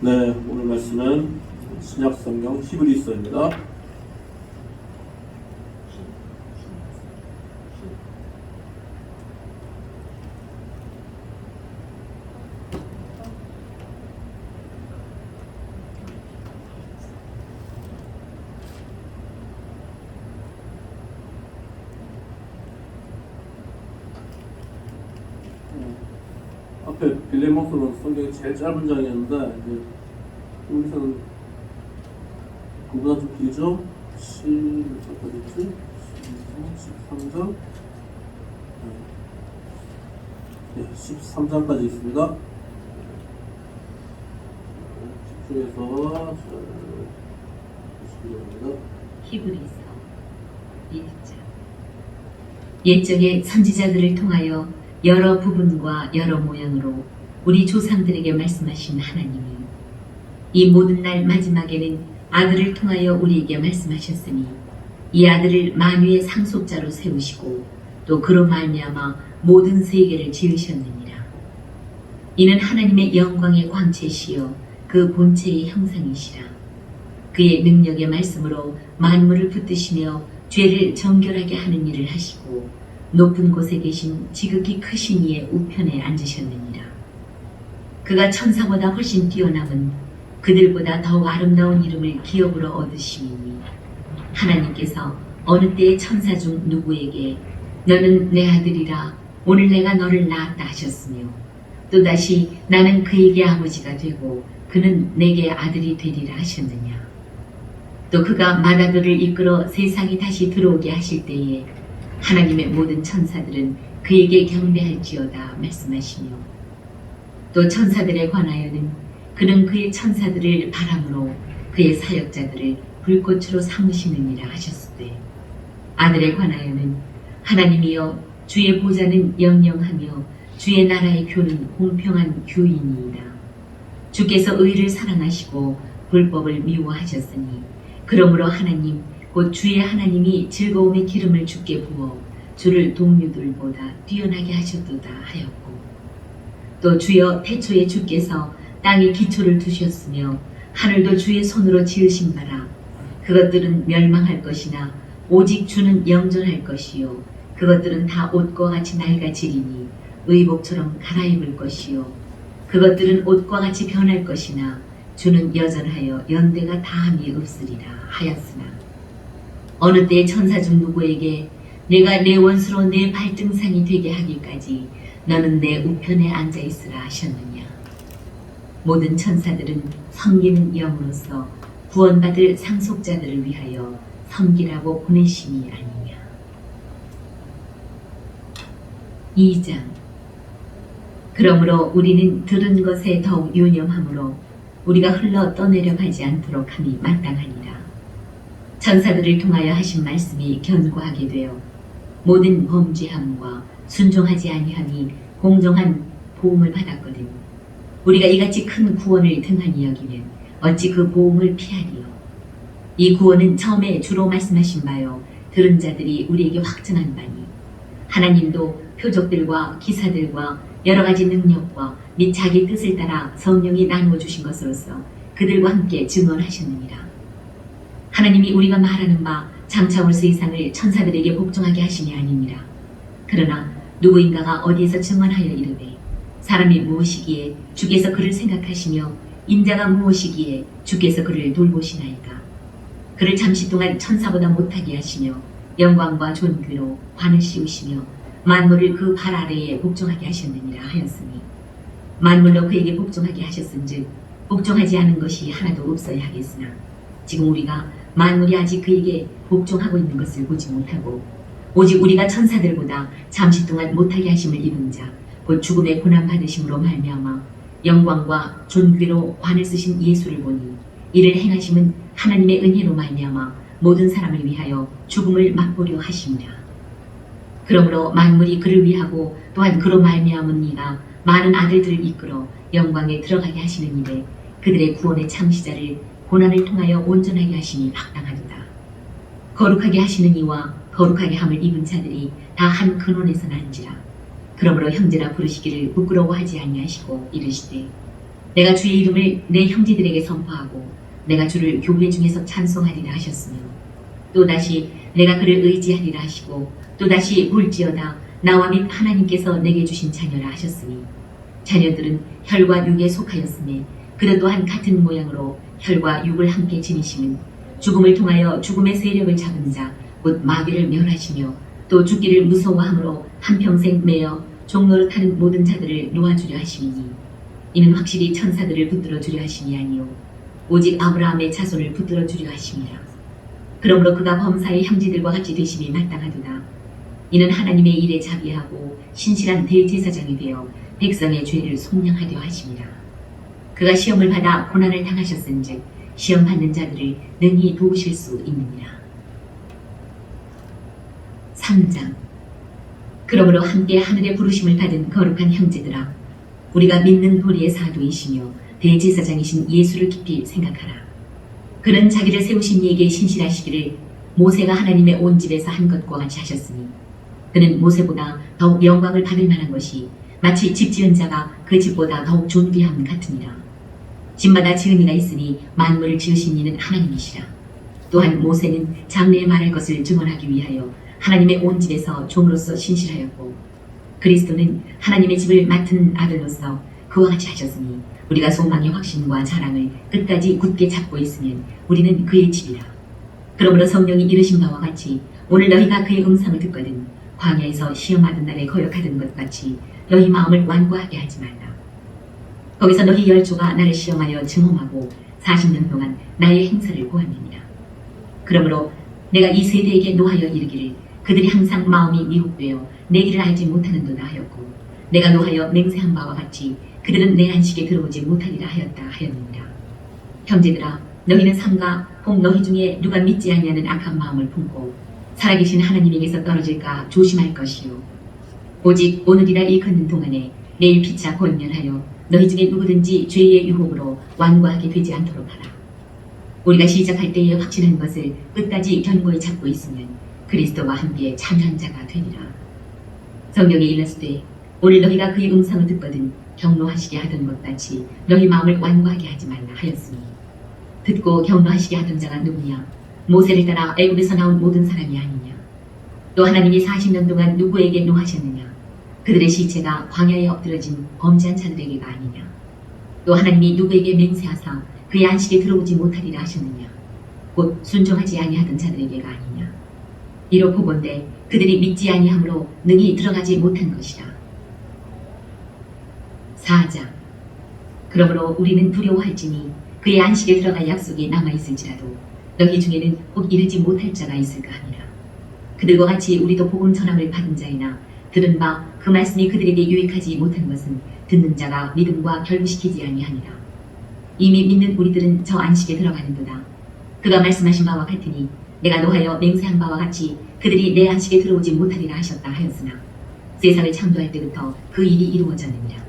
네, 오늘 말씀은 신약성경 히브리서입니다. 앞에 빌레모스는 성경이 제일 짧은 장이었는데 이제 여기서는 그보다 좀 길죠? 13장? 13장까지 있습니다. 집중해서 히브리서 1장. 옛적의 선지자들을 통하여 여러 부분과 여러 모양으로 우리 조상들에게 말씀하신 하나님이 이 모든 날 마지막에는 아들을 통하여 우리에게 말씀하셨으니 이 아들을 만유의 상속자로 세우시고 또 그로 말미암아 모든 세계를 지으셨느니라. 이는 하나님의 영광의 광채시여 그 본체의 형상이시라. 그의 능력의 말씀으로 만물을 붙드시며 죄를 정결하게 하는 일을 하시고 높은 곳에 계신 지극히 크신 이의 우편에 앉으셨느니라. 그가 천사보다 훨씬 뛰어남은 그들보다 더욱 아름다운 이름을 기업으로 얻으시니 하나님께서 어느 때의 천사 중 누구에게 너는 내 아들이라 오늘 내가 너를 낳았다 하셨으며 또다시 나는 그에게 아버지가 되고 그는 내게 아들이 되리라 하셨느냐. 또 그가 마다들을 이끌어 세상이 다시 들어오게 하실 때에 하나님의 모든 천사들은 그에게 경배할지어다 말씀하시며 또 천사들에 관하여는 그는 그의 천사들을 바람으로 그의 사역자들을 불꽃으로 삼으시느니라 하셨을 때 아들에 관하여는 하나님이여 주의 보좌는 영영하며 주의 나라의 교는 공평한 교이니이다. 주께서 의를 사랑하시고 불법을 미워하셨으니 그러므로 하나님 곧 주의 하나님이 즐거움의 기름을 주께 부어 주를 동료들보다 뛰어나게 하셨도다 하였고 또 주여 태초에 주께서 땅에 기초를 두셨으며 하늘도 주의 손으로 지으신 바라 그것들은 멸망할 것이나 오직 주는 영존할 것이요 그것들은 다 옷과 같이 낡아지리니 의복처럼 갈아입을 것이요 그것들은 옷과 같이 변할 것이나 주는 여전하여 연대가 다함이 없으리라 하였으나 어느 때 천사 중 누구에게 내가 내 원수로 내 발등상이 되게 하기까지 너는 내 우편에 앉아있으라 하셨느냐. 모든 천사들은 섬기는 영으로서 구원받을 상속자들을 위하여 섬기라고 보내심이 아니냐. 2장. 그러므로 우리는 들은 것에 더욱 유념하므로 우리가 흘러 떠내려가지 않도록 함이 마땅하니라. 천사들을 통하여 하신 말씀이 견고하게 되어 모든 범죄함과 순종하지 아니함이 공정한 보응을 받았거든. 우리가 이같이 큰 구원을 등한히 여기면 어찌 그 보응을 피하리요. 이 구원은 처음에 주로 말씀하신 바요 들은 자들이 우리에게 확증한 바니 하나님도 표적들과 기사들과 여러 가지 능력과 및 자기 뜻을 따라 성령이 나누어 주신 것으로서 그들과 함께 증언하셨느니라. 하나님이 우리가 말하는 바 장차올 세상을 천사들에게 복종하게 하심이 아니니라. 그러나 누구인가가 어디에서 증언하여 이르되 사람이 무엇이기에 주께서 그를 생각하시며 인자가 무엇이기에 주께서 그를 돌보시나이까. 그를 잠시 동안 천사보다 못하게 하시며 영광과 존귀로 관을 씌우시며 만물을 그 발 아래에 복종하게 하셨느니라 하였으니 만물로 그에게 복종하게 하셨은즉 복종하지 않은 것이 하나도 없어야 하겠으나 지금 우리가 만물이 아직 그에게 복종하고 있는 것을 보지 못하고 오직 우리가 천사들보다 잠시 동안 못하게 하심을 입은 자 곧 죽음의 고난 받으심으로 말미암아 영광과 존귀로 관을 쓰신 예수를 보니 이를 행하심은 하나님의 은혜로 말미암아 모든 사람을 위하여 죽음을 맛보려 하심이라. 그러므로 만물이 그를 위하고 또한 그로 말미암은 이가 많은 아들들을 이끌어 영광에 들어가게 하시는 일에 그들의 구원의 창시자를 고난을 통하여 온전하게 하심이 마땅하도다. 거룩하게 하시는 이와 거룩하게 함을 입은 자들이 다 한 근원에서 난지라. 그러므로 형제라 부르시기를 부끄러워하지 아니하시고 이르시되 내가 주의 이름을 내 형제들에게 선포하고 내가 주를 교회 중에서 찬송하리라 하셨으며 또다시 내가 그를 의지하리라 하시고 또다시 볼지어다 나와 및 하나님께서 내게 주신 자녀라 하셨으니 자녀들은 혈과 육에 속하였으니 그들 또한 같은 모양으로 혈과 육을 함께 지니시는 죽음을 통하여 죽음의 세력을 잡은 자 곧 마귀를 멸하시며 또 죽기를 무서워함으로 한평생 매여 종노릇하는 모든 자들을 놓아주려 하심이니 이는 확실히 천사들을 붙들어 주려 하심이 아니요 오직 아브라함의 자손을 붙들어 주려 하심이라. 그러므로 그가 범사의 형제들과 같이 되심이 마땅하도다. 이는 하나님의 일에 자비하고 신실한 대제사장이 되어 백성의 죄를 속량하려 하심이라. 그가 시험을 받아 고난을 당하셨은즉 시험 받는 자들을 능히 도우실 수 있느니라. 3장. 그러므로 함께 하늘의 부르심을 받은 거룩한 형제들아 우리가 믿는 도리의 사도이시며 대제사장이신 예수를 깊이 생각하라. 그는 자기를 세우신 이에게 신실하시기를 모세가 하나님의 온 집에서 한 것과 같이 하셨으니 그는 모세보다 더욱 영광을 받을 만한 것이 마치 집 지은 자가 그 집보다 더욱 존귀함 같으니라. 집마다 지은 이가 있으니 만물을 지으신 이는 하나님이시라. 또한 모세는 장래에 말할 것을 증언하기 위하여 하나님의 온 집에서 종으로서 신실하였고 그리스도는 하나님의 집을 맡은 아들로서 그와 같이 하셨으니 우리가 소망의 확신과 자랑을 끝까지 굳게 잡고 있으면 우리는 그의 집이라. 그러므로 성령이 이르신 바와 같이 오늘 너희가 그의 음성을 듣거든 광야에서 시험하던 날에 거역하던 것 같이 너희 마음을 완고하게 하지 말라. 거기서 너희 열조가 나를 시험하여 증험하고 40년 동안 나의 행사를 보았느니라. 그러므로 내가 이 세대에게 노하여 이르기를 그들이 항상 마음이 미혹되어 내 길을 알지 못하는도다 하였고 내가 노하여 맹세한 바와 같이 그들은 내 안식에 들어오지 못하리라 하였다 하였느니라. 형제들아 너희는 삼가 혹 너희 중에 누가 믿지 아니하는 악한 마음을 품고 살아계신 하나님에게서 떨어질까 조심할 것이요 오직 오늘이라 일컫는 동안에 내일 피차 권면하여 너희 중에 누구든지 죄의 유혹으로 완고하게 되지 않도록 하라. 우리가 시작할 때에 확신한 것을 끝까지 견고히 잡고 있으면 그리스도와 함께 참여한 자가 되리라. 성경에 일렀으되 오늘 너희가 그의 음성을 듣거든 경노하시게 하던 것 같이 너희 마음을 완고하게 하지 말라 하였으니 듣고 경노하시게 하던 자가 누구냐? 모세를 따라 애굽에서 나온 모든 사람이 아니냐? 또 하나님이 40년 동안 누구에게 노하셨느냐? 그들의 시체가 광야에 엎드러진 범죄한 자들에게가 아니냐? 또 하나님이 누구에게 맹세하사 그의 안식에 들어오지 못하리라 하셨느냐? 곧 순종하지 아니하던 자들에게가 아니냐? 이로 보건대 그들이 믿지 아니함으로 능히 들어가지 못한 것이라. 4장. 그러므로 우리는 두려워할지니 그의 안식에 들어갈 약속이 남아있을지라도 너희 중에는 꼭 이르지 못할 자가 있을까 하니라. 그들과 같이 우리도 복음 전함을 받은 자이나 들은 바 그 말씀이 그들에게 유익하지 못한 것은 듣는 자가 믿음과 결부시키지 아니하니라. 이미 믿는 우리들은 저 안식에 들어가는도다. 그가 말씀하신 바와 같으니 내가 노하여 맹세한 바와 같이 그들이 내 안식에 들어오지 못하리라 하셨다 하였으나 세상을 창조할 때부터 그 일이 이루어졌느니라.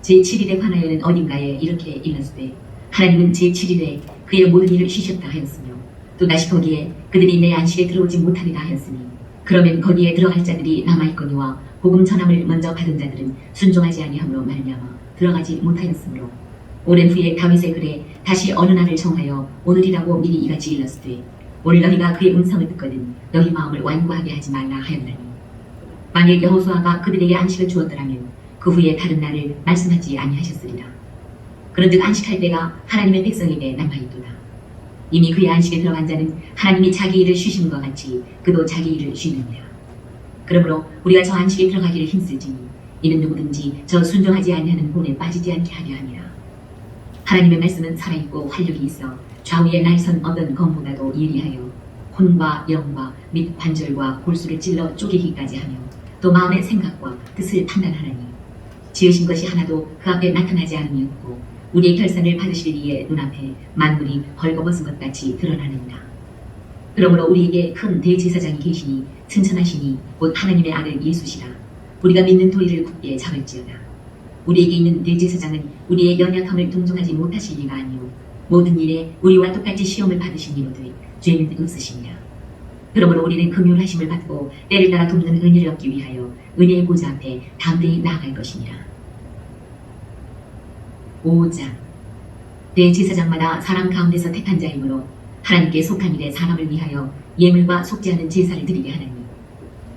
제7일에 관하여는 어딘가에 이렇게 일렀으되 하나님은 제7일에 그의 모든 일을 쉬셨다 하였으며 또다시 거기에 그들이 내 안식에 들어오지 못하리라 하였으니 그러면 거기에 들어갈 자들이 남아있거니와 복음 전함을 먼저 받은 자들은 순종하지 아니함으로 말미암아 들어가지 못하였으므로 오랜 후에 다윗의 글에 다시 어느 날을 정하여 오늘이라고 미리 이같이 일렀으되 오늘 너희가 그의 음성을 듣거든 너희 마음을 완고하게 하지 말라 하였나니 만일 여호수아가 그들에게 안식을 주었더라면 그 후에 다른 날을 말씀하지 아니하셨으리라. 그런즉 안식할 때가 하나님의 백성에게 남아있도다. 이미 그의 안식에 들어간 자는 하나님이 자기 일을 쉬심과 같이 그도 자기 일을 쉬느니라. 그러므로 우리가 저 안식에 들어가기를 힘쓸지니 이는 누구든지 저 순종하지 아니하는 본에 빠지지 않게 하려 함이라. 하나님의 말씀은 살아있고 활력이 있어 좌우에 날선 어떤 검보다도 예리하여 혼과 영과 및 관절과 골수를 찔러 쪼개기까지 하며 또 마음의 생각과 뜻을 판단하나니 지으신 것이 하나도 그 앞에 나타나지 않음이 없고 우리의 결산을 받으실 이의 눈앞에 만물이 헐거벗은 것 같이 드러나느니라. 그러므로 우리에게 큰 대제사장이 계시니 튼튼하시니 곧 하나님의 아들 예수시라. 우리가 믿는 도리를 굳게 잡을지어다. 우리에게 있는 대제사장은 우리의 연약함을 동정하지 못하실 리가 아니오 모든 일에 우리와 똑같이 시험을 받으시니로되 죄는 없으시니라. 그러므로 우리는 긍휼하심을 받고 때를 따라 돕는 은혜를 얻기 위하여 은혜의 보좌 앞에 담대히 나아갈 것이니라. 5장. 대제사장마다 사람 가운데서 택한 자이므로 하나님께 속한 일에 사람을 위하여 예물과 속지 않은 제사를 드리게 하나니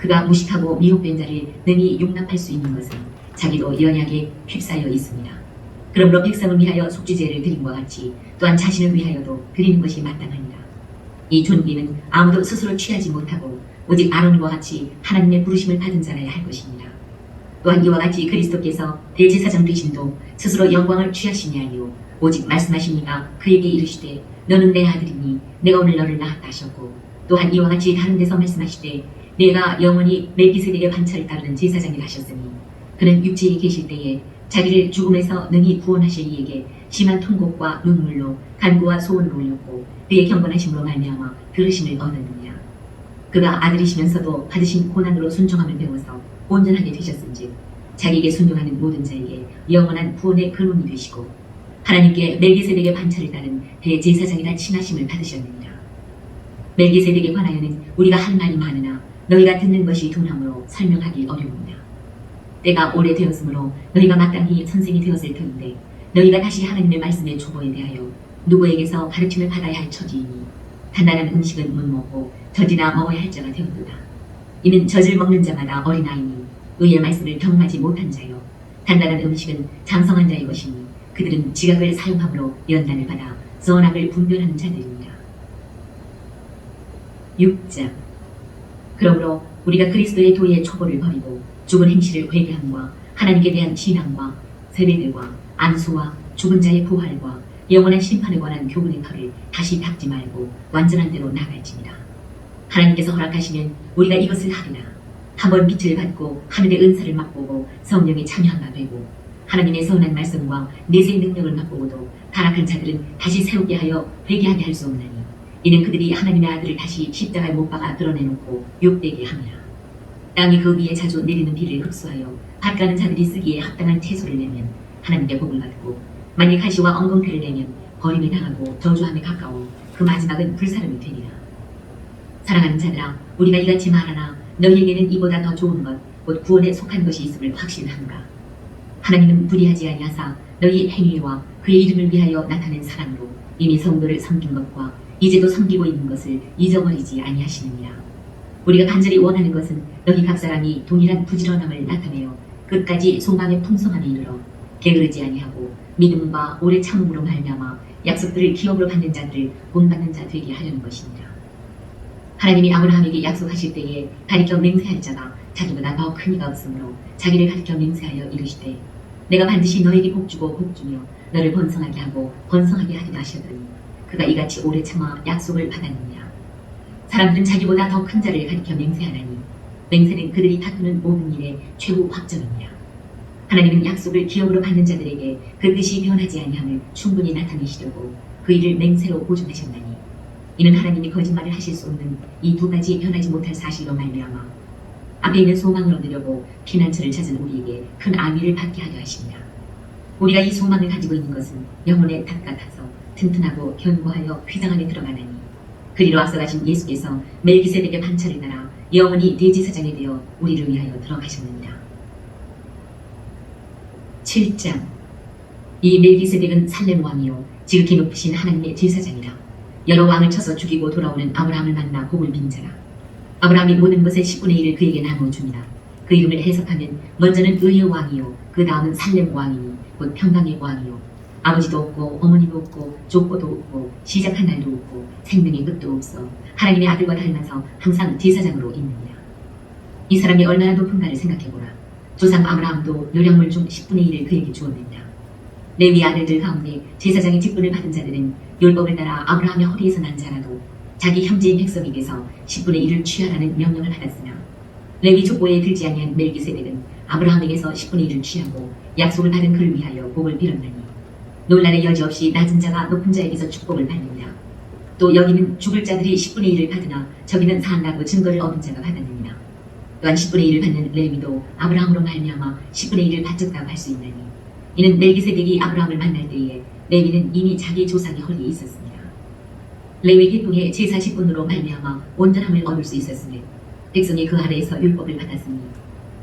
그가 무식하고 미혹된 자를 능히 용납할 수 있는 것은 자기도 연약에 휩싸여 있습니다. 그러므로 백성을 위하여 속죄제를 드림과 같이 또한 자신을 위하여도 드리는 것이 마땅하니라. 이 존귀는 아무도 스스로 취하지 못하고 오직 아론과 같이 하나님의 부르심을 받은 자라야 할 것이니라. 또한 이와 같이 그리스도께서 대제사장 되심도 스스로 영광을 취하심이 아니오 오직 말씀하시니가 그에게 이르시되 너는 내 아들이니 내가 오늘 너를 낳았다 하셨고 또한 이와 같이 다른 데서 말씀하시되 내가 영원히 멜기세덱의 반차를 따르는 제사장이라 하셨으니 그는 육체에 계실 때에 자기를 죽음에서 능히 구원하실 이에게 심한 통곡과 눈물로 간구와 소원을 올렸고 그의 경건하심으로 말미암아 들으심을 얻었느니라. 그가 아들이시면서도 받으신 고난으로 순종함을 배워서 온전하게 되셨은즉 자기에게 순종하는 모든 자에게 영원한 구원의 근원이 되시고 하나님께 멜기세덱의 반차를 따른 대제사장이라 칭하심을 받으셨느니라. 멜기세덱에 관하여는 우리가 할 말이 많으나 너희가 듣는 것이 둔하므로 설명하기 어려우니라. 때가 오래되었으므로 너희가 마땅히 선생이 되었을 터인데 너희가 다시 하나님의 말씀의 초보에 대하여 누구에게서 가르침을 받아야 할 처지이니 단단한 음식은 못 먹고 젖이나 먹어야 할 자가 되었도다. 이는 젖을 먹는 자마다 어린아이니 의의 말씀을 경험하지 못한 자요 단단한 음식은 장성한 자의 것이니 그들은 지각을 사용함으로 연단을 받아 선악을 분별하는 자들입니다. 6장. 그러므로 우리가 그리스도의 도의 초보를 버리고 죽은 행실을 회개함과 하나님께 대한 신앙과 세례들과 안수와 죽은 자의 부활과 영원한 심판에 관한 교훈의 털을 다시 닦지 말고 완전한 대로 나갈지니라. 하나님께서 허락하시면 우리가 이것을 하리라. 한번 빛을 받고 하늘의 은사를 맛보고 성령에 참여한 바 되고 하나님의 선한 말씀과 내세의 능력을 맛보고도 타락한 자들은 다시 세우게 하여 회개하게 할 수 없나니 이는 그들이 하나님의 아들을 다시 십자가에 못 박아 드러내놓고 욕되게 함이라. 땅이 그 위에 자주 내리는 비를 흡수하여 밭가는 자들이 쓰기에 합당한 채소를 내면 하나님께 복을 받고, 만일 가시와 엉겅퀴를 내면 버림을 당하고 저주함에 가까워 그 마지막은 불사름이 되리라. 사랑하는 자들아, 우리가 이같이 말하나 너희에게는 이보다 더 좋은 것, 곧 구원에 속한 것이 있음을 확신하노라. 하나님은 불의하지 아니하사 너희 행위와 그의 이름을 위하여 나타낸 사랑으로 이미 성도를 섬긴 것과 이제도 섬기고 있는 것을 잊어버리지 아니하시느니라. 우리가 간절히 원하는 것은 너희 각 사람이 동일한 부지런함을 나타내어 끝까지 소망의 풍성함에 이르러 게으르지 아니하고 믿음과 오래 참음으로 말미암아 약속들을 기업으로 받는 자들을 본받는 자 되게 하려는 것이니라. 하나님이 아브라함에게 약속하실 때에 가리켜 맹세할 자가 자기보다 더 큰 이가 없으므로 자기를 가리켜 맹세하여 이르시되 내가 반드시 너에게 복주고 복주며 너를 번성하게 하고 번성하게 하리라 하셨더니 그가 이같이 오래 참아 약속을 받았느니라. 사람들은 자기보다 더 큰 자를 가리켜 맹세하나니 맹세는 그들이 다투는 모든 일의 최후 확정이니라. 하나님은 약속을 기업으로 받는 자들에게 그 뜻이 변하지 아니함을 충분히 나타내시려고 그 일을 맹세로 보존하셨나니 이는 하나님이 거짓말을 하실 수 없는 이 두 가지 변하지 못할 사실로 말미암아 앞에 있는 소망을 얻으려고 피난처를 찾은 우리에게 큰 안위를 받게 하려 하십니다. 우리가 이 소망을 가지고 있는 것은 영혼의 탑 같아서 튼튼하고 견고하여 휘장 안에 들어가나니 그리로 앞서가신 예수께서 멜기세덱의 반차를 따라 영원히 대제사장이 되어 우리를 위하여 들어가셨느니라. 7장. 이 멜기세덱은 살렘 왕이요 지극히 높으신 하나님의 제사장이라. 여러 왕을 쳐서 죽이고 돌아오는 아브라함을 만나 복을 빈 자라. 아브라함이 모든 것의 10분의 1을 그에게 나누어 줍니다. 그 이름을 해석하면 먼저는 의의 왕이요 그 다음은 살렘 왕이니 곧 평강의 왕이요 아버지도 없고 어머니도 없고 족보도 없고 시작한 날도 없고 생명의 끝도 없어 하나님의 아들과 닮아서 항상 제사장으로 있느니라. 이 사람이 얼마나 높은가를 생각해보라. 조상 아브라함도 요량물 중 10분의 1을 그에게 주었느니라. 레위 아들들 가운데 제사장의 직분을 받은 자들은 율법을 따라 아브라함의 허리에서 난 자라도 자기 형제인 백성에게서 10분의 1을 취하라는 명령을 받았으나 레위 족보에 들지 아니한 멜기세덱은 아브라함에게서 10분의 1을 취하고 약속을 받은 그를 위하여 복을 빌었나니 논란의 여지 없이 낮은 자가 높은 자에게서 축복을 받느니라. 또 여기는 죽을 자들이 10분의 1을 받으나 저기는 산다고 증거를 얻은 자가 받았느니라. 또한 10분의 1을 받는 레위도 아브라함으로 말미암아 10분의 1을 바쳤다고 할 수 있나니 이는 멜기세덱이 아브라함을 만날 때에 레위는 이미 자기 조상의 허리에 있었습니다. 레위 계통의 제사 10분으로 말미암아 온전함을 얻을 수 있었으며 백성이 그 아래에서 율법을 받았으니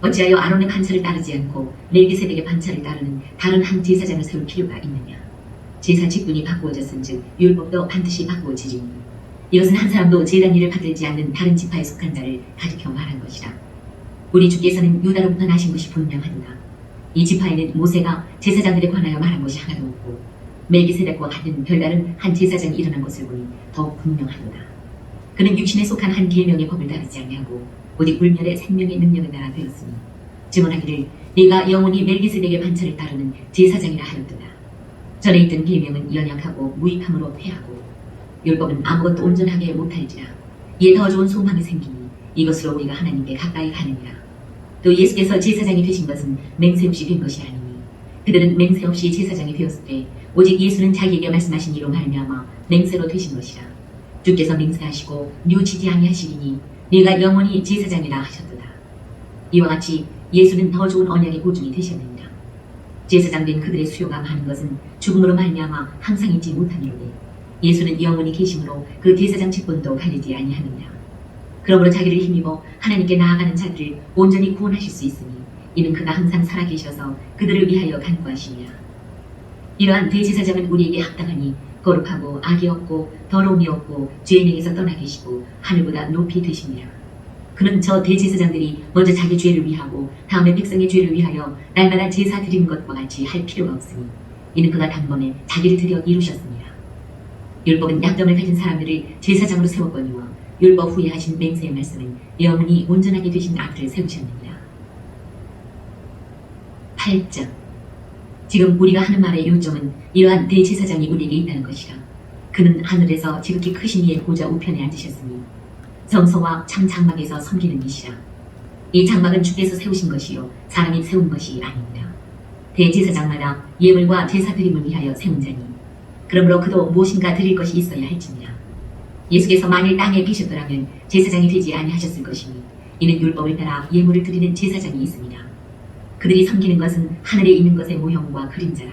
어찌하여 아론의 반차를 따르지 않고 멜기세덱의 반차를 따르는 다른 한 제사장을 세울 필요가 있느냐. 제사 직분이 바꾸어졌은즉 율법도 반드시 바꾸어지리니 이것은 한 사람도 제단 일을 받들지 않는 다른 지파에 속한 자를 가리켜 말한 것이라. 우리 주께서는 유다로부터 나신 것이 분명하도다. 이 지파에는 모세가 제사장들에 관하여 말한 것이 하나도 없고 멜기세덱과 같은 별다른 한 제사장이 일어난 것을 보니 더욱 분명하도다. 그는 육신에 속한 한 계명의 법을 따르지 아니하고 오직 불멸의 생명의 능력을 따라 되었으니 증언하기를 네가 영원히 멜기세덱의 반차를 따르는 제사장이라 하였도다. 전에 있던 계명은 연약하고 무익함으로 패하고 율법은 아무것도 온전하게 못할지라. 이에 더 좋은 소망이 생기니 이것으로 우리가 하나님께 가까이 가느니라. 또 예수께서 제사장이 되신 것은 맹세 없이 된 것이 아니니 그들은 맹세 없이 제사장이 되었을 때 오직 예수는 자기에게 말씀하신 이로 말미암아 맹세로 되신 것이라. 주께서 맹세하시고 뉘우치지 아니하시리니 네가 영원히 제사장이라 하셨도다. 이와 같이 예수는 더 좋은 언약의 보증이 되셨느니라. 제사장 된 그들의 수요가 많은 것은 죽음으로 말미암아 항상 있지 못함이로되 예수는 영원히 계심으로 그 제사장 직분도 가리지 아니하느니라. 그러므로 자기를 힘입어 하나님께 나아가는 자들을 온전히 구원하실 수 있으니 이는 그가 항상 살아계셔서 그들을 위하여 간구하시니라. 이러한 대제사장은 우리에게 합당하니 거룩하고 악이 없고 더러움이 없고 죄인에게서 떠나 계시고 하늘보다 높이 되시니라. 그는 저 대제사장들이 먼저 자기 죄를 위하고 다음에 백성의 죄를 위하여 날마다 제사 드리는 것과 같이 할 필요가 없으니 이는 그가 단번에 자기를 드려 이루셨습니다. 율법은 약점을 가진 사람들을 제사장으로 세웠거니와 율법 후에 하신 맹세의 말씀은 영원히 온전하게 되신 아들을 세우셨느니라. 8장. 지금 우리가 하는 말의 요점은 이러한 대제사장이 우리에게 있다는 것이라. 그는 하늘에서 지극히 크신 이의 보좌 우편에 앉으셨으니 성소와 참 장막에서 섬기는 이시라. 이 장막은 주께서 세우신 것이요 사람이 세운 것이 아닙니다. 대제사장마다 예물과 제사 드림을 위하여 세운 자니 그러므로 그도 무엇인가 드릴 것이 있어야 할지니라. 예수께서 만일 땅에 계셨더라면 제사장이 되지 아니하셨을 것이니 이는 율법을 따라 예물을 드리는 제사장이 있습니다. 그들이 섬기는 것은 하늘에 있는 것의 모형과 그림자라.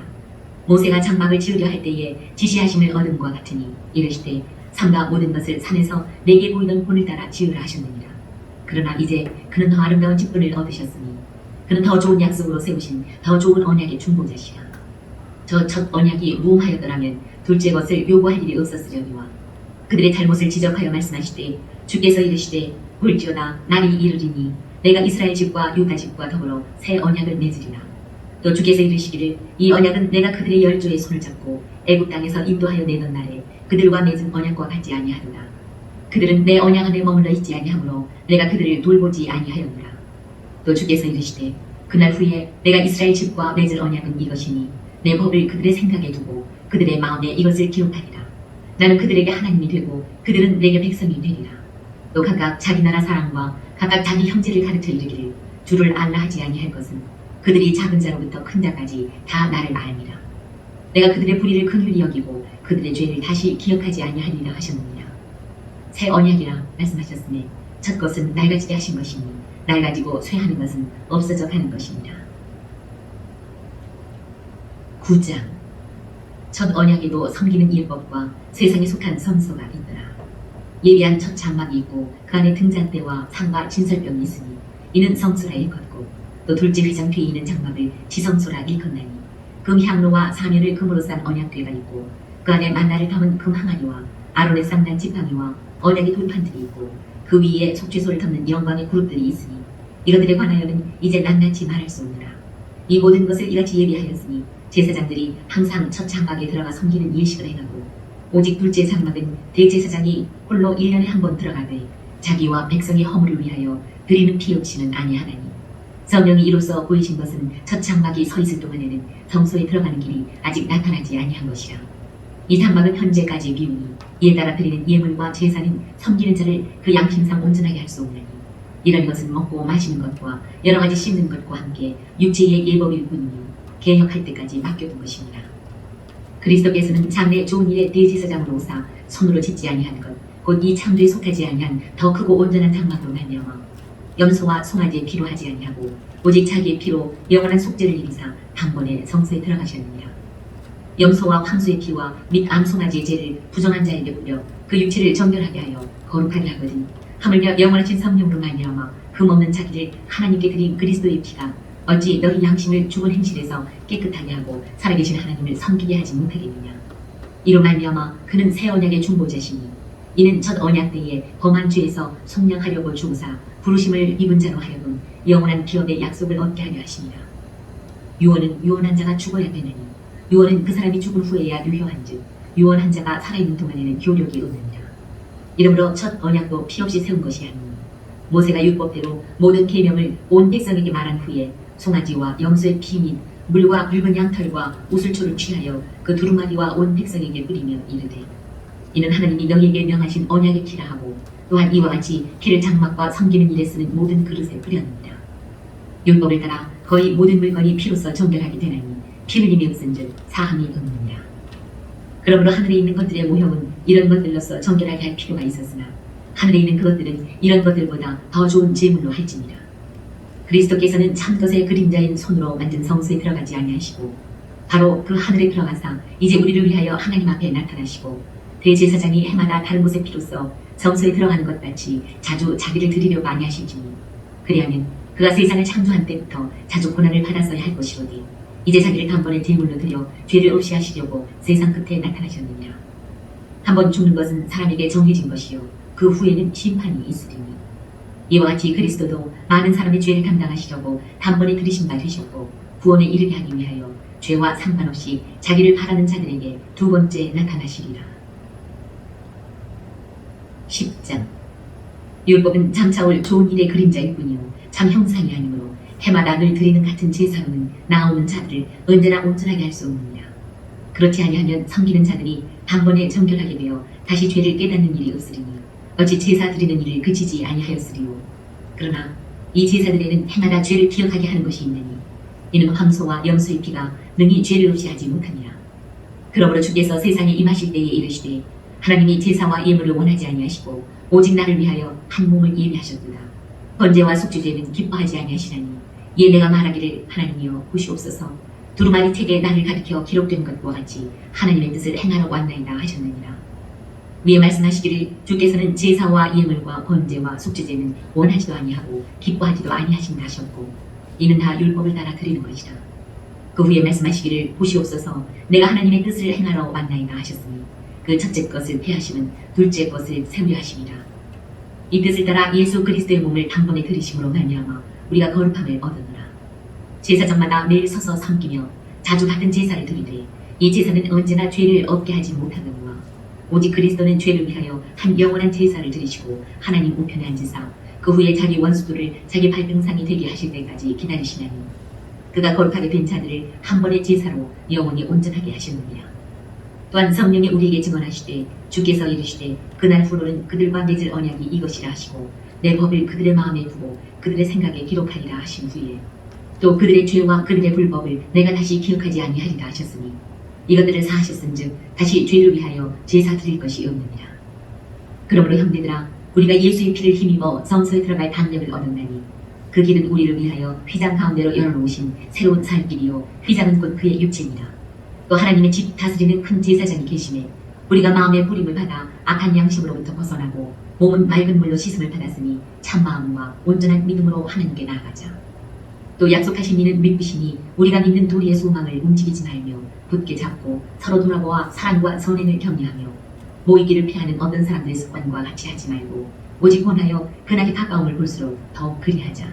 모세가 장막을 지으려 할 때에 지시하심을 얻음과 같으니 이르시되 삼가 모든 것을 산에서 내게 보이던 본을 따라 지으라 하셨느니라. 그러나 이제 그는 더 아름다운 직분을 얻으셨으니 그는 더 좋은 약속으로 세우신 더 좋은 언약의 중보자시라. 저 첫 언약이 무음하였더라면 둘째 것을 요구할 일이 없었으려니와 그들의 잘못을 지적하여 말씀하시되 주께서 이르시되 볼지어다 날이 이르리니 내가 이스라엘 집과 유다 집과 더불어 새 언약을 맺으리라. 또 주께서 이르시기를 이 언약은 내가 그들의 열조의 손을 잡고 애굽 땅에서 인도하여 내던 날에 그들과 맺은 언약과 같지 아니하도다. 그들은 내 언약 안에 머물러 있지 아니하므로 내가 그들을 돌보지 아니하였노라. 또 주께서 이르시되 그날 후에 내가 이스라엘 집과 맺을 언약은 이것이니 내 법을 그들의 생각에 두고 그들의 마음에 이것을 기록하리라. 나는 그들에게 하나님이 되고 그들은 내게 백성이 되리라. 또 각각 자기 나라 사람과 각각 자기 형제를 가르쳐 이르기를 주를 알라 하지 아니할 것은 그들이 작은 자로부터 큰 자까지 다 나를 알미라. 내가 그들의 불의를 긍휼히 여기고 그들의 죄를 다시 기억하지 아니하리라 하셨느니라. 새 언약이라 말씀하셨으니 첫 것은 낡아지게 하신 것이니 낡아지고 쇠하는 것은 없어져 가는 것이니라. 9장. 첫 언약에도 섬기는 율법과 세상에 속한 성소가 있더라. 예비한 첫 장막이 있고 그 안에 등잔대와 상과 진설병이 있으니 이는 성소라 일컫고 또 둘째 회장 뒤에 있는 장막을 지성소라 일컫나니 금 향로와 사면을 금으로 싼 언약궤가 있고 그 안에 만나를 담은 금 항아리와 아론의 쌍난 지팡이와 언약의 돌판들이 있고 그 위에 속죄소를 덮는 영광의 그룹들이 있으니 이것들에 관하여는 이제 낱낱이 말할 수 없느라. 이 모든 것을 이같이 예비하였으니 제사장들이 항상 첫 장막에 들어가 섬기는 예식을 행하고 오직 둘째 장막은 대제사장이 홀로 1년에 한 번 들어가되 자기와 백성의 허물을 위하여 드리는 피 없이는 아니하나니 성령이 이로써 보이신 것은 첫 장막이 서 있을 동안에는 성소에 들어가는 길이 아직 나타나지 아니한 것이라. 이 장막은 현재까지 비우니 이에 따라 드리는 예물과 제사는 섬기는 자를 그 양심상 온전하게 할 수 없나니 이런 것은 먹고 마시는 것과 여러 가지 씹는 것과 함께 육체의 예법일 뿐이며 개혁할 때까지 맡겨둔 것입니다. 그리스도께서는 장래 좋은 일의 대제사장으로 오사 손으로 짓지 아니한 것 곧 이 창조에 속하지 아니한 더 크고 온전한 장막으로 말미암아 염소와 송아지의 피로 하지 아니하고 오직 자기의 피로 영원한 속죄를 이루사 단번에 성소에 들어가셨느니라. 염소와 황소의 피와 및 암송아지의 죄를 부정한 자에게 뿌려 그 육체를 정결하게 하여 거룩하게 하거든 하물며 영원하신 성령으로 말미암아 흠없는 자기를 하나님께 드린 그리스도의 피가 어찌 너희 양심을 죽은 행실에서 깨끗하게 하고 살아계신 하나님을 섬기게 하지 못하겠느냐. 이로 말미암아 그는 새 언약의 중보자시니 이는 첫 언약 때에 범한 죄에서 속량하려고 주고사 부르심을 입은 자로 하여금 영원한 기업의 약속을 얻게 하려 하시니라. 유언은 유언한 자가 죽어야 되느니 유언은 그 사람이 죽은 후에야 유효한즉 유언한 자가 살아있는 동안에는 효력이 없느니라. 이러므로 첫 언약도 피 없이 세운 것이 아니니 모세가 율법대로 모든 계명을 온 백성에게 말한 후에 송아지와 염소의 피 및 물과 붉은 양털과 우슬초를 취하여 그 두루마리와 온 백성에게 뿌리며 이르되 이는 하나님이 너희에게 명하신 언약의 피라 하고 또한 이와 같이 피를 장막과 섬기는 일에 쓰는 모든 그릇에 뿌렸느니라. 율법을 따라 거의 모든 물건이 피로써 정결하게 되나니 피 흘림이 없은즉 사함이 없느니라. 그러므로 하늘에 있는 것들의 모형은 이런 것들로서 정결하게 할 필요가 있었으나 하늘에 있는 그것들은 이런 것들보다 더 좋은 제물로 할지니라. 그리스도께서는 참것의 그림자인 손으로 만든 성소에 들어가지 아니하시고 바로 그 하늘에 들어가사 이제 우리를 위하여 하나님 앞에 나타나시고 대제사장이 해마다 다른 곳에 피로써 성소에 들어가는 것 같이 자주 자기를 드리려고 아니하실지니 그리하면 그가 세상을 창조한 때부터 자주 고난을 받았어야 할 것이로되 이제 자기를 단번에 제물로 드려 죄를 없이 하시려고 세상 끝에 나타나셨느니라. 한번 죽는 것은 사람에게 정해진 것이요 그 후에는 심판이 있으리니 이와 같이 그리스도도 많은 사람의 죄를 감당하시려고 단번에 들이신 바 되셨고 구원에 이르게 하기 위하여 죄와 상관없이 자기를 바라는 자들에게 두 번째 나타나시리라. 10장. 율법은 장차올 좋은 일의 그림자일 뿐이요 참 형상이 아니므로 해마다 늘 드리는 같은 제사로는 나오는 자들을 언제나 온전하게 할 수 없느니라. 그렇지 아니하면 섬기는 자들이 단번에 정결하게 되어 다시 죄를 깨닫는 일이 없으리니 어찌 제사 드리는 일을 그치지 아니하였으리요. 그러나 이 제사들에는 해마다 죄를 기억하게 하는 것이 있느니 이는 황소와 염소의 피가 능히 죄를 없이 하지 못하니라. 그러므로 주께서 세상에 임하실 때에 이르시되 하나님이 제사와 예물을 원하지 아니하시고 오직 나를 위하여 한 몸을 예비하셨도다. 번제와 속죄제는 기뻐하지 아니하시나니 이에 내가 말하기를 하나님이여 보시옵소서 두루마리 책에 나를 가리켜 기록된 것과 같이 하나님의 뜻을 행하러 왔나이다 하셨느니라. 위에 말씀하시기를 주께서는 제사와 예물과 번제와 속죄제는 원하지도 아니하고 기뻐하지도 아니하신다 하셨고 이는 다 율법을 따라 드리는 것이라. 그 후에 말씀하시기를 보시옵소서 내가 하나님의 뜻을 행하러 왔나이다 하셨으니 그 첫째 것을 폐하시면 둘째 것을 세우려 하심이라. 이 뜻을 따라 예수 그리스도의 몸을 단번에 들이심으로 말미암아 우리가 거룩함을 얻으노라. 제사장마다 매일 서서 섬기며 자주 같은 제사를 드리되 이 제사는 언제나 죄를 얻게 하지 못하거니와 오직 그리스도는 죄를 위하여 한 영원한 제사를 드리시고 하나님 우편에 앉으사 그 후에 자기 원수들을 자기 발등상이 되게 하실 때까지 기다리시나니 그가 거룩하게 된 자들을 한 번의 제사로 영원히 온전하게 하셨느니라. 또한 성령이 우리에게 증언하시되 주께서 이르시되 그날 후로는 그들과 맺을 언약이 이것이라 하시고 내 법을 그들의 마음에 두고 그들의 생각에 기록하리라 하신 후에 또 그들의 죄와 그들의 불법을 내가 다시 기억하지 아니하리라 하셨으니 이것들을 사하셨은즉 다시 죄를 위하여 제사 드릴 것이 없느니라. 그러므로 형제들아 우리가 예수의 피를 힘입어 성소에 들어갈 담력을 얻었나니 그 길은 우리를 위하여 휘장 가운데로 열어놓으신 새로운 살 길이요 휘장은 곧 그의 육체니라. 또 하나님의 집 다스리는 큰 제사장이 계심에 우리가 마음의 뿌림을 받아 악한 양심으로부터 벗어나고 몸은 맑은 물로 씻음을 받았으니 참 마음과 온전한 믿음으로 하나님께 나아가자. 또 약속하신 이는 믿으시니 우리가 믿는 도리의 소망을 움직이지 말며 굳게 잡고 서로 돌아보아 사랑과 선행을 격려하며 모이기를 피하는 어떤 사람들의 습관과 같이 하지 말고 오직 원하여 그날의 가까움을 볼수록 더욱 그리하자.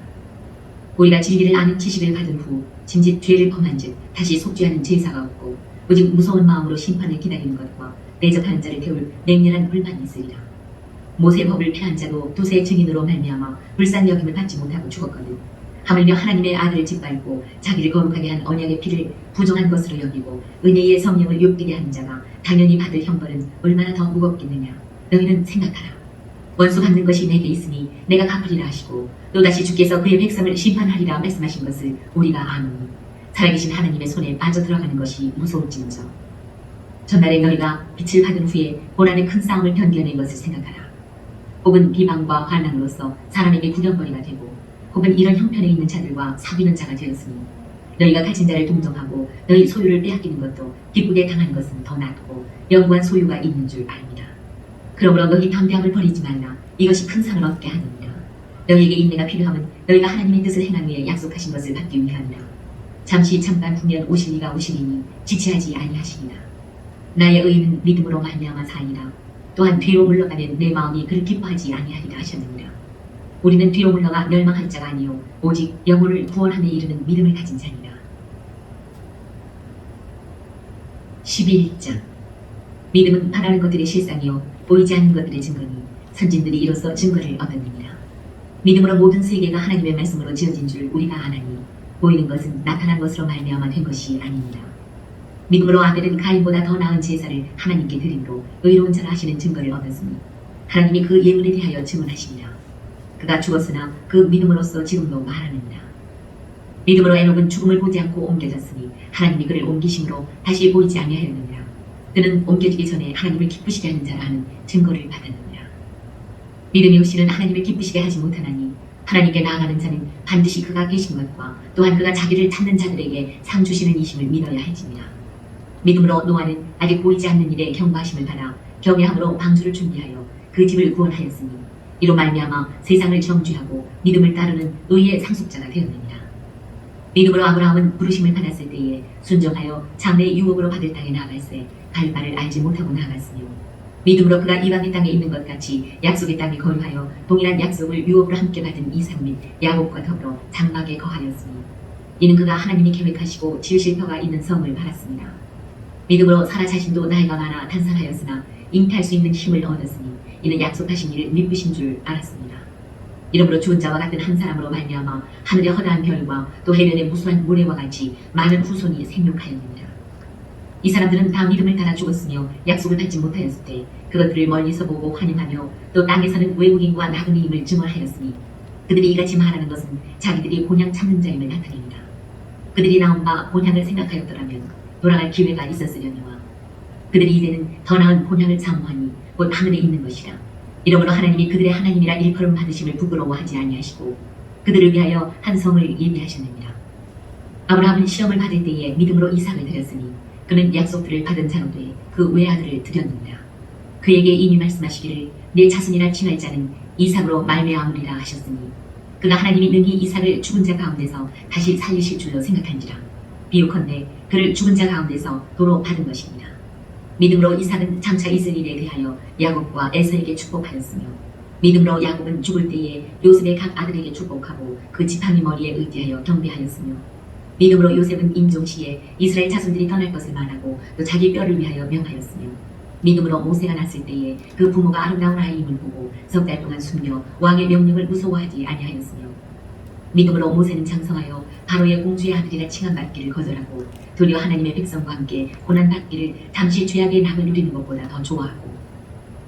우리가 진리를 아는 지식을 받은 후 짐짓 죄를 범한 즉 다시 속죄하는 제사가 없고 오직 무서운 마음으로 심판을 기다리는 것과 대적하는 자를 태울 맹렬한 불만이 있으리라. 모세 법을 폐한 자도 두세 증인으로 말미암아 불쌍히 여김을 받지 못하고 죽었거든. 하물며 하나님의 아들을 짓밟고 자기를 거룩하게 한 언약의 피를 부정한 것으로 여기고 은혜의 성령을 욕되게 하는 자가 당연히 받을 형벌은 얼마나 더 무겁겠느냐. 너희는 생각하라. 원수 받는 것이 내게 있으니 내가 갚으리라 하시고 또다시 주께서 그의 백성을 심판하리라 말씀하신 것을 우리가 아노니 살아계신 하나님의 손에 빠져들어가는 것이 무서울진저. 전날에 너희가 빛을 받은 후에 고난의 큰 싸움을 견뎌낸 것을 생각하라. 혹은 비방과 환난으로서 사람에게 구경거리가 되고 혹은 이런 형편에 있는 자들과 사귀는 자가 되었으니 너희가 가진 자를 동정하고 너희 소유를 빼앗기는 것도 기쁘게 당하는 것은 더 낫고 영구한 소유가 있는 줄 압니다. 그러므로 너희 담대함을 버리지 말라. 이것이 큰 상을 얻게 하느니라. 너희에게 인내가 필요하면 너희가 하나님의 뜻을 행한 후에 약속하신 것을 받기 위함이라. 잠시 잠깐 후면 오실 이가 오시리니 지체하지 아니하시리라. 나의 의는 믿음으로 말미암아 사이라. 또한 뒤로 물러가는 내 마음이 그를 기뻐하지 아니하리라 하셨느니라. 우리는 뒤로 물러가 멸망할 자가 아니요 오직 영혼을 구원함에 이르는 믿음을 가진 자니라. 11장 믿음은 바라는 것들의 실상이요 보이지 않는 것들의 증거니 선진들이 이로써 증거를 얻었느니라. 믿음으로 모든 세계가 하나님의 말씀으로 지어진 줄 우리가 아나니 보이는 것은 나타난 것으로 말미암아 된 것이 아니니라. 믿음으로 아벨은 가인보다 더 나은 제사를 하나님께 드림으로 의로운 자라 하시는 증거를 얻었으니 하나님이 그 예물에 대하여 증언하시니라. 그가 죽었으나 그 믿음으로써 지금도 말하느니라. 믿음으로 에녹은 죽음을 보지 않고 옮겨졌으니 하나님이 그를 옮기심으로 다시 보이지 아니하였느니라. 그는 옮겨지기 전에 하나님을 기쁘시게 하는 자라 하는 증거를 받았느니라. 믿음이 없이는 하나님을 기쁘시게 하지 못하나니 하나님께 나아가는 자는 반드시 그가 계신 것과 또한 그가 자기를 찾는 자들에게 상 주시는 이심을 믿어야 할지니라. 믿음으로 노아는 아직 보이지 않는 일에 경고하심을 받아 경외함으로 방주를 준비하여 그 집을 구원하였으니 이로 말미암아 세상을 정죄하고 믿음을 따르는 의의 상속자가 되었느니라. 믿음으로 아브라함은 부르심을 받았을 때에 순종하여 장래의 유업으로 받을 땅에 나아갈새 갈 바를 알지 못하고 나아갔으며 믿음으로 그가 이방의 땅에 있는 것 같이 약속의 땅에 거류하여 동일한 약속을 유업으로 함께 받은 이삭 및 야곱과 더불어 장막에 거하였으니 이는 그가 하나님이 계획하시고 지으실 터가 있는 성을 바랐습니다. 믿음으로 사라 자신도 나이가 많아 단산하였으나 잉태할 수 있는 힘을 얻었으니 이는 약속하신 일을 믿으신 줄 알았습니다. 이러므로 죽은 자와 같은 한 사람으로 말미암아 하늘의 허다한 별과 또 해변의 무수한 모래와 같이 많은 후손이 생육하였느니라. 이 사람들은 다 믿음을 따라 죽었으며 약속을 받지 못하였을 때 그것들을 멀리서 보고 환영하며 또 땅에 사는 외국인과 나그네임을 증언하였으니 그들이 이같이 말하는 것은 자기들이 본향 참는 자임을 나타냅니다. 그들이 나온 바 본향을 생각하였더라면 돌아갈 기회가 있었으려니와 그들이 이제는 더 나은 본향을 사모하니 곧 하늘에 있는 것이라. 이러므로 하나님이 그들의 하나님이라 일컬음 받으심을 부끄러워하지 아니하시고 그들을 위하여 한 성을 예비하셨느니라. 아브라함은 시험을 받을 때에 믿음으로 이삭을 드렸으니 그는 약속들을 받은 자로 돼 그 외아들을 드렸느니라. 그에게 이미 말씀하시기를 내 자손이라 칭할 자는 이삭으로 말미암으리라 하셨으니 그가 하나님이 능히 이삭을 죽은 자 가운데서 다시 살리실 줄로 생각한지라. 비유컨대 그를 죽은 자 가운데서 도로 받은 것이니라. 믿음으로 이삭은 장차 있을 일에 대하여 야곱과 에서에게 축복하였으며 믿음으로 야곱은 죽을 때에 요셉의 각 아들에게 축복하고 그 지팡이 머리에 의지하여 경배하였으며 믿음으로 요셉은 임종시에 이스라엘 자손들이 떠날 것을 말하고 또 자기 뼈를 위하여 명하였으며 믿음으로 모세가 났을 때에 그 부모가 아름다운 아이임을 보고 석 달 동안 숨겨 왕의 명령을 무서워하지 아니하였으며 믿음으로 모세는 장성하여 바로의 공주의 아들이라 칭함받기를 거절하고 도리어 하나님의 백성과 함께 고난받기를 잠시 죄악의 낙을 누리는 것보다 더 좋아하고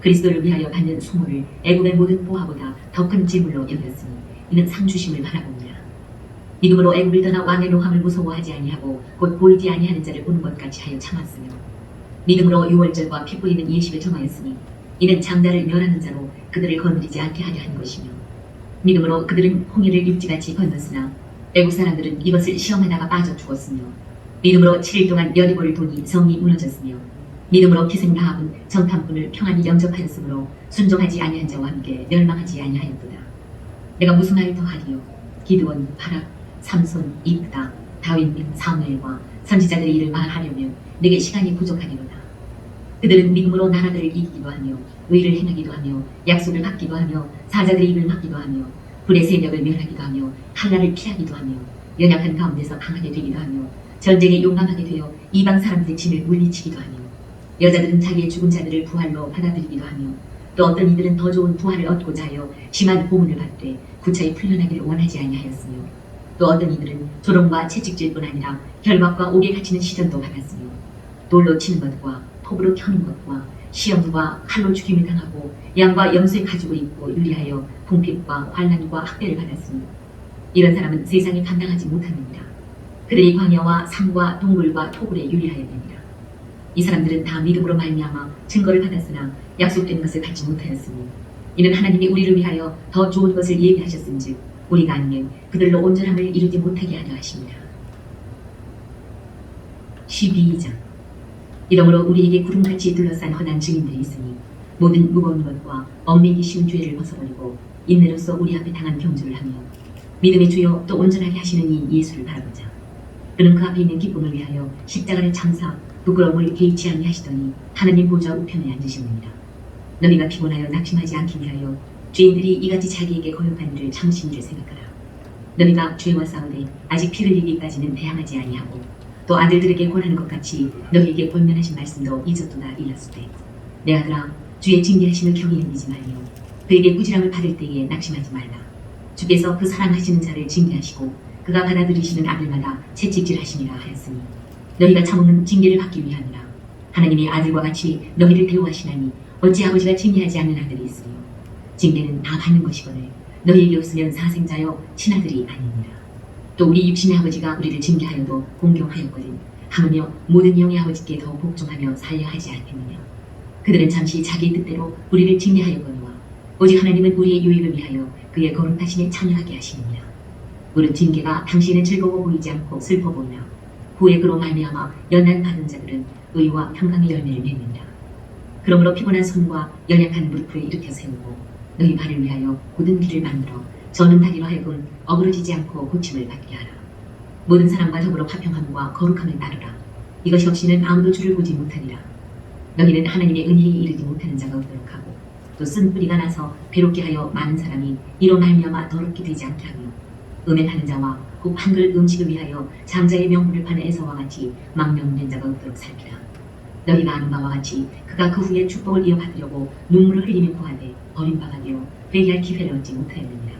그리스도를 위하여 받는 수모를 애굽의 모든 보화보다 더 큰 재물로 여겼으니 이는 상 주심을 바라봅니다. 믿음으로 애굽을 떠나 왕의 노함을 무서워하지 아니하고 곧 보이지 아니하는 자를 보는 것 같이 하여 참았으며 믿음으로 유월절과 피 뿌리는 예식을 정하였으니 이는 장자를 멸하는 자로 그들을 건드리지 않게 하려 하는 것이며 믿음으로 그들은 홍해를 육지같이 건넜으나 애국 사람들은 이것을 시험하다가 빠져 죽었으며 믿음으로 7일 동안 여리고를 도니 성이 무너졌으며 믿음으로 기생 라합은 정탐꾼을 평안히 영접하였으므로 순종하지 아니한 자와 함께 멸망하지 아니하였도다. 내가 무슨 말을 더하리요? 기드온, 바락, 삼손, 이프다, 다윗 및 사무엘과 선지자들의 일을 말하려면 내게 시간이 부족하리로다. 그들은 믿음으로 나라들을 이기기도 하며 의를 행하기도 하며 약속을 받기도 하며 사자들의 입을 막기도 하며 불의 세력을 멸하기도 하며 한나를 피하기도 하며 연약한 가운데서 강하게 되기도 하며 전쟁에 용감하게 되어 이방 사람들의 진을 물리치기도 하며 여자들은 자기의 죽은 자들을 부활로 받아들이기도 하며 또 어떤 이들은 더 좋은 부활을 얻고자 하여 심한 고문을 받되 구차히 풀려나기를 원하지 아니하였으며 또 어떤 이들은 조롱과 채찍질뿐 아니라 결박과 옥에 갇히는 시련도 받았으며 돌로 치는 것과 톱으로 켜는 것과 시험과 칼로 죽임을 당하고 양과 염소의 가죽을 입고 유리하여 궁핍과 환난과 학대를 받았으니 이런 사람은 세상에 감당하지 못하느니라. 그들이 광야와 산과 동물과 토굴에 유리하였느니라. 이 사람들은 다 믿음으로 말미암아 증거를 받았으나 약속된 것을 갖지 못하였으니 이는 하나님이 우리를 위하여 더 좋은 것을 예비하셨은즉 우리가 아니면 그들로 온전함을 이루지 못하게 하려 하십니다. 12장. 이러므로 우리에게 구름같이 둘러싼 허난 증인들이 있으니 모든 무거운 것과 얽매기 쉬운 죄를 벗어버리고 인내로서 우리 앞에 당한 경주를 하며 믿음의 주여 또 온전하게 하시는 이 예수를 바라보자. 그는 그 앞에 있는 기쁨을 위하여 십자가를 장사 부끄러움을 개의치 아니하시더니 하나님 보좌 우편에 앉으십니다. 너희가 피곤하여 낙심하지 않기 위하여 죄인들이 이같이 자기에게 거역한 일을 참으신 줄 생각하라. 너희가 죄와 싸우되 아직 피 흘리기까지는 대항하지 아니하고 또 아들들에게 권하는 것 같이 너희에게 권면하신 말씀도 잊었도다 일렀으되 내 아들아 주의 징계하심을 경히 여기지 말며 그에게 꾸지람을 받을 때에 낙심하지 말라. 주께서 그 사랑하시는 자를 징계하시고 그가 받아들이시는 아들마다 채찍질하시니라 하였으니 너희가 참으면 징계를 받기 위함이라. 하나님이 아들과 같이 너희를 대우하시나니 어찌 아버지가 징계하지 않는 아들이 있으며 징계는 다 받는 것이거늘 너희에게 없으면 사생자여 친아들이 아니니라. 또 우리 육신의 아버지가 우리를 징계하여도 공경하였거든 하물며 모든 영의 아버지께 더 복종하며 살려 하지 않겠느냐. 그들은 잠시 자기 뜻대로 우리를 징계하였거니와 오직 하나님은 우리의 유익을 위하여 그의 거룩하심에 참여하게 하시느니라. 물은 징계가 당신은 즐거워 보이지 않고 슬퍼 보이나 후에 그로 말미암아 연단 받은 자들은 의와 평강의 열매를 맺는다. 그러므로 피곤한 손과 연약한 무릎을 일으켜 세우고 너희 발을 위하여 굳은 길을 만들어 저는 다리로 하여금 어그러지지 않고 고침을 받게 하라. 모든 사람과 더불어 화평함과 거룩함을 따르라. 이것이 없이는 아무도 주를 보지 못하리라. 너희는 하나님의 은혜에 이르지 못하는 자가 없도록 하고 또 쓴 뿌리가 나서 괴롭게 하여 많은 사람이 이로 말미암아 더럽게 되지 않게 하며 음행하는 자와 곧 한 그릇 음식을 위하여 장자의 명분을 파는 에서와 같이 망명된 자가 없도록 살피라. 너희가 아는 바와 같이 그가 그 후에 축복을 이어받으려고 눈물을 흘리며 구하되 버림받아 되어 회개할 기회를 얻지 못하였느니라.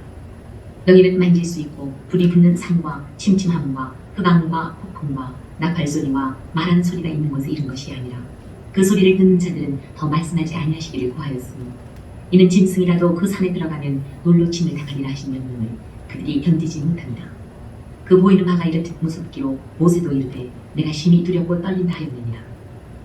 너희는 만질 수 있고 불이 붙는 산과 침침함과 흑암과 폭풍과 나팔소리와 말하는 소리가 있는 곳에 이른 것이 아니라 그 소리를 듣는 자들은 더 말씀하지 아니하시기를 구하였으니 이는 짐승이라도 그 산에 들어가면 놀로 침을 당하리라 하신 명령을 그들이 견디지 못합니다. 그 보이는 바가 이렇듯 무섭기로 모세도 이르되 내가 심히 두렵고 떨린다 하였느니라.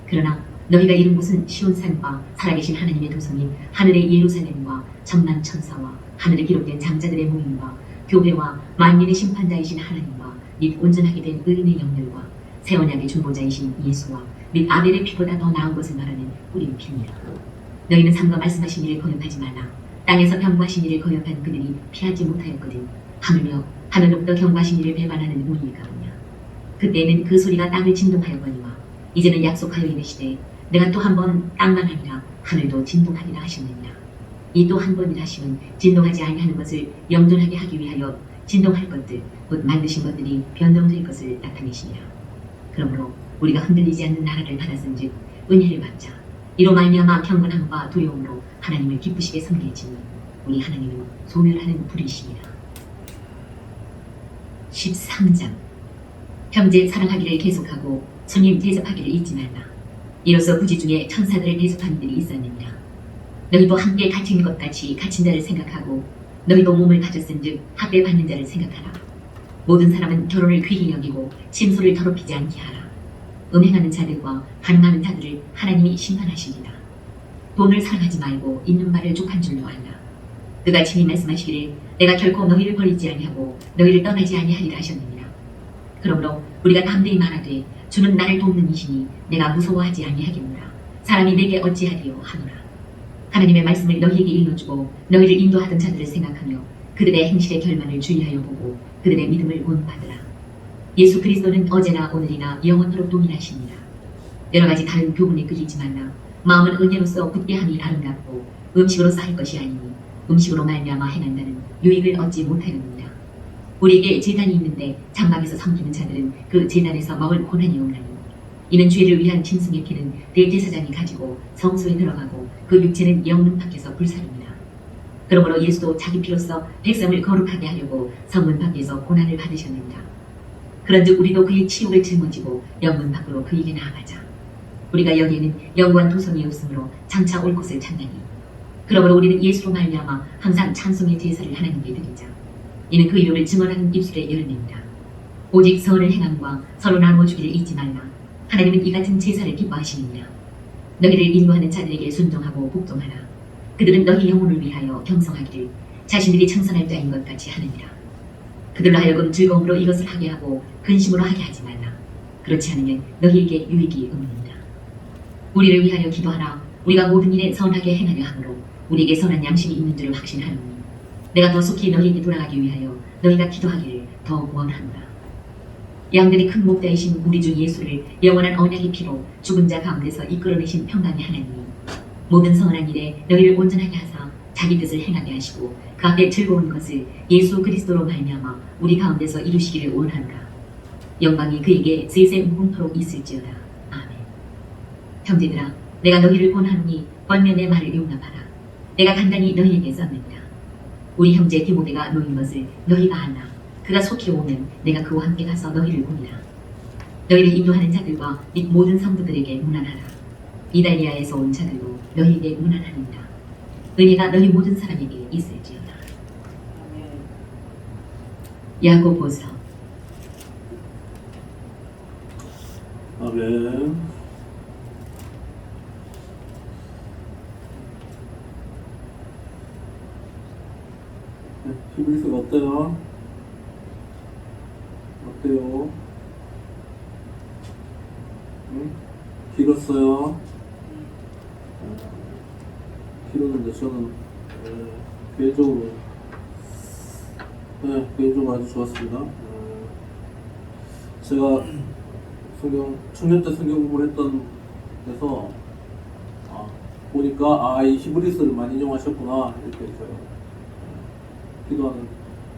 그러나 너희가 이른 곳은 시온산과 살아계신 하나님의 도성인 하늘의 예루살렘과 천만 천사와 하늘에 기록된 장자들의 모임과 교회와 만민의 심판자이신 하나님과 및 온전하게 된 의인의 영들과 새 언약의 중보자이신 예수와 및 아벨의 피보다 더 나은 것을 말하는 우리의 피니라. 너희는 삼가 말씀하신 일을 거역하지 말라. 땅에서 경고하신 일을 거역한 그들이 피하지 못하였거든. 하물며 하늘로부터 경고하신 일을 배반하는 우리가 오냐. 그때는 그 소리가 땅을 진동하였거니와 이제는 약속하여 이르시되 내가 또 한 번 땅만 아니라 하늘도 진동하리라 하셨느니라. 이 또 한 번이라 하심은 진동하지 아니하는 것을 영존하게 하기 위하여 진동할 것들 곧 만드신 것들이 변동될 것을 나타내시니라. 그러므로 우리가 흔들리지 않는 나라를 받았은즉 은혜를 받자. 이로 말미암아 경건함과 두려움으로 하나님을 기쁘시게 섬길지니 우리 하나님은 소멸하는 불이시니라. 13장. 형제 사랑하기를 계속하고 주님 대접하기를 잊지 말라. 이로써 부지 중에 천사들을 대접하는 일이 있었느니라. 너희도 함께 갇힌 것 같이 갇힌 자를 생각하고 너희도 몸을 가졌은즉 학대 받는 자를 생각하라. 모든 사람은 결혼을 귀히 여기고 침소를 더럽히지 않게 하라. 음행하는 자들과 반응하는 자들을 하나님이 심판하시리라. 돈을 사랑하지 말고 있는 말을 족한 줄로 알라. 그가 친히 말씀하시기를 내가 결코 너희를 버리지 아니하고 너희를 떠나지 아니하리라 하셨느니라. 그러므로 우리가 담대히 말하되 주는 나를 돕는 이시니 내가 무서워하지 아니하겠노라. 사람이 내게 어찌하리요 하노라. 하나님의 말씀을 너희에게 일러주고 너희를 인도하던 자들을 생각하며 그들의 행실의 결말을 주의하여 보고 그들의 믿음을 본받으라. 예수 그리스도는 어제나 오늘이나 영원토록 동일하시니라. 여러 가지 다른 교훈에 끌리지 말라. 마음은 은혜로서 굳게 함이 아름답고 음식으로서 할 것이 아니니 음식으로 말미암아 행한다는 유익을 얻지 못하였느니라. 우리에게 제단이 있는데 장막에서 섬기는 자들은 그 제단에서 먹을 고난이 없나니 이는 죄를 위한 짐승의 피는 대제사장이 가지고 성소에 들어가고 그 육체는 영문 밖에서 불사릅니다. 그러므로 예수도 자기 피로써 백성을 거룩하게 하려고 성문 밖에서 고난을 받으셨느니라. 그런즉 우리도 그의 치욕을 짊어지고 영문 밖으로 그에게 나아가자. 우리가 여기에는 영원한 도성이 없으므로 장차 올 곳을 찾나니 그러므로 우리는 예수로 말미암아 항상 찬송의 제사를 하나님께 드리자. 이는 그 이름을 증언하는 입술의 열매니라. 오직 선을 행함과 서로 나누어 주기를 잊지 말라. 하나님은 이 같은 제사를 기뻐하시느니라. 너희를 인도하는 자들에게 순종하고 복종하라. 그들은 너희 영혼을 위하여 경성하기를 자신들이 청산할 자인 것 같이 하느니라. 그들로 하여금 즐거움으로 이것을 하게 하고 근심으로 하게 하지 말라. 그렇지 않으면 너희에게 유익이 없느니라. 우리를 위하여 기도하라. 우리가 모든 일에 선하게 행하려 하므로 우리에게 선한 양심이 있는 줄을 확신하노니 내가 더 속히 너희에게 돌아가기 위하여 너희가 기도하기를 더 원하노라. 양들이 큰 목자이신 우리 주 예수를 영원한 언약의 피로 죽은 자 가운데서 이끌어내신 평강의 하나님이 모든 선한 일에 너희를 온전하게 하사 자기 뜻을 행하게 하시고 그 앞에 즐거운 것을 예수 그리스도로 말미암아 우리 가운데서 이루시기를 원하노라. 영광이 그에게 세세 무궁토록 있을지어다. 아멘. 형제들아, 내가 너희를 권하노니 권면 내 말을 용납하라. 내가 간단히 너희에게 썼느니라. 우리 형제 디모데가 놓인 것을 너희가 알라. 그가 속히 오면 내가 그와 함께 가서 너희를 보리라. 너희를 인도하는 자들과 및 모든 성도들에게 문안하라. 이달리아에서 온 자들도 너희에게 문안하느니라. 은혜가 너희 모든 사람에게 있을지어다. 야고보서. 아멘. 히브리서가 어때요? 어때요? 응? 길었어요? 길었는데 저는 개인적으로 아주 좋았습니다. 제가 청년 때 성경 공부를 했던 데서 보니까 이 히브리서를 많이 인용하셨구나 이렇게 제가 기도하는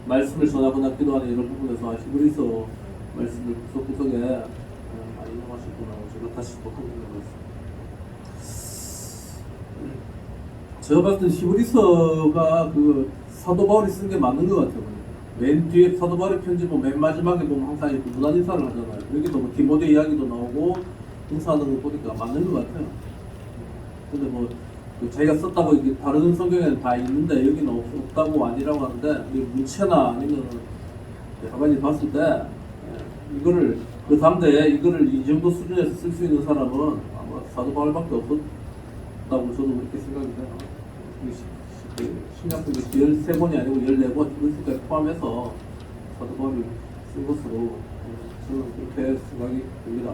말씀을 전하거나 기도하는 이런 부분에서 히브리서 말씀을 구석구석에 많이 인용하셨구나 제가 다시 또 확인해봤습니다. 제가 봤을 때 히브리서가 그 사도 바울이 쓴 게 맞는 것 같아요. 맨 뒤에 사도 바울의 편지 보면 맨 마지막에 보면 항상 이렇게 문안 인사를 하잖아요. 여기도 뭐 디모데 이야기도 나오고 인사하는 거 보니까 맞는 것 같아요. 근데 뭐 자기가 썼다고 이게 다른 성경에는 다 있는데 여기는 없다고 아니라고 하는데 문체나 아니면 가만히 봤을 때 이거를 그 당대에 이거를 이 정도 수준에서 쓸 수 있는 사람은 아마 사도 바울밖에 없었다고 저도 그렇게 생각이 돼요. 신약성경 13권이 아니고 14권 이것까지 포함해서 사도 바울이 쓴 것으로 저는 그렇게 생각이 듭니다.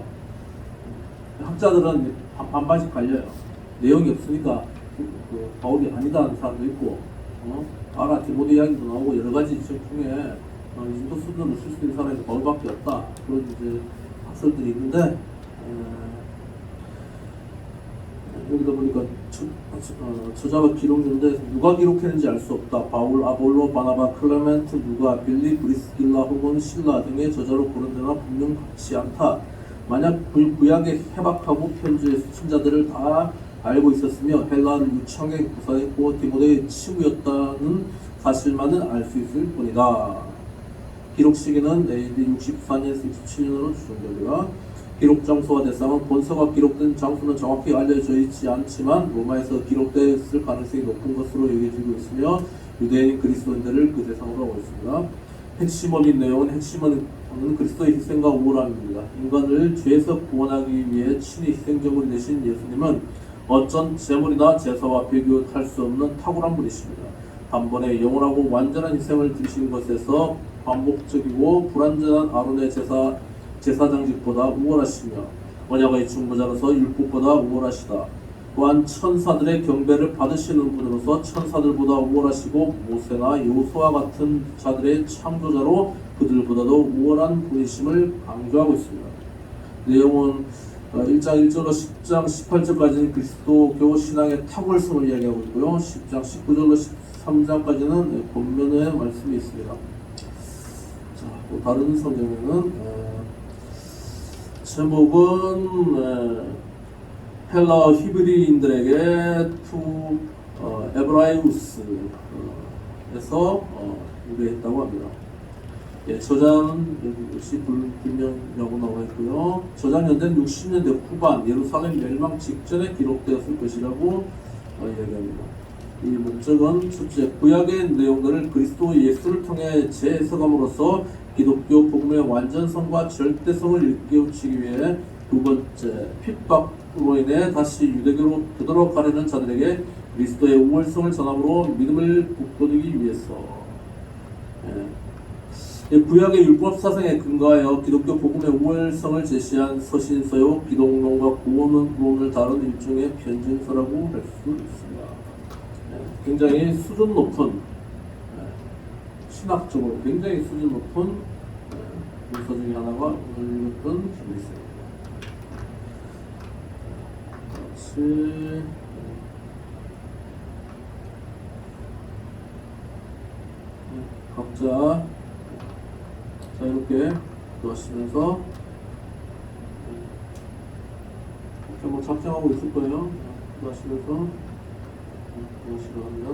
학자들은 반반씩 갈려요. 내용이 없으니까 바울이 아니다 하는 사람도 있고, 아라 디모데 이야기도 나오고 여러 가지 지금 중에 인도 수준으로 쓸 수 있는 사람이 바울밖에 없다. 그런 이제 학설들이 있는데, 여기다 보니까 저자가 기록 연대에서 누가 기록했는지 알 수 없다. 바울, 아볼로, 바나바, 클레멘트, 누가, 빌리, 브리스길라 혹은 실라 등의 저자로 고른데나 분명하지 않다. 만약 구약의 해박하고 편지의 수신자들을 다 알고 있었으며 헬라를 유창하게 구사했고 디모데의 친구였다는 사실만은 알 수 있을 뿐이다. 기록 시기는 AD 64년에서 67년으로 추정되고요. 기록 장소와 대상은 본서가 기록된 장소는 정확히 알려져 있지 않지만 로마에서 기록됐을 가능성이 높은 것으로 여겨지고 있으며 유대인 그리스도인들을 그 대상으로 하고 있습니다. 핵심적인 내용은 핵심은 그리스도의 희생과 우월함입니다. 인간을 죄에서 구원하기 위해 친히 희생제물이 되신 예수님은 어떤 제물이나 제사와 비교할 수 없는 탁월한 분이십니다. 단번에 영원하고 완전한 희생을 드리신 것에서 반복적이고 불완전한 아론의 제사장직보다 우월하시며 언약의 중보자로서 율법보다 우월하시다. 또한 천사들의 경배를 받으시는 분으로서 천사들보다 우월하시고 모세나 여호수아 같은 자들의 창조자로 그들보다도 우월한 분이심을 강조하고 있습니다. 내용은 1장 1절로 10장 18절까지는 그리스도교 신앙의 탁월성을 이야기하고 있고요. 10장 19절로 13장까지는 본면의 말씀이 있습니다. 자, 또 다른 성경에는 제목은 헬라 히브리인들에게 투 에브라이우스에서 유래했다고 합니다. 예, 저자는 역시 불명이라고 나와 있고요. 저장연대는 60년대 후반 예루살렘 멸망 직전에 기록되었을 것이라고 이야기합니다. 이 목적은 첫째, 구약의 내용들을 그리스도 예수를 통해 재해석함으로써 기독교 복음의 완전성과 절대성을 일깨우치기 위해 두 번째, 핍박으로 인해 다시 유대교로 되돌아가려는 자들에게 그리스도의 우월성을 전함으로 믿음을 북돋우기 위해서. 구약의 율법 사상에 근거하여 기독교 복음의 우월성을 제시한 서신서요, 기독론과 구원론을 다룬 일종의 편증서라고 할 수 있습니다. 굉장히 수준 높은, 신학적으로 굉장히 수준 높은 문서 중에 하나가 오늘 읽었던 히브리서입니다. 같이 각자 자 이렇게 넣으시면서 이렇게 뭐 작성하고 있을 거예요. 넣으시면서 넣으시려 합니다.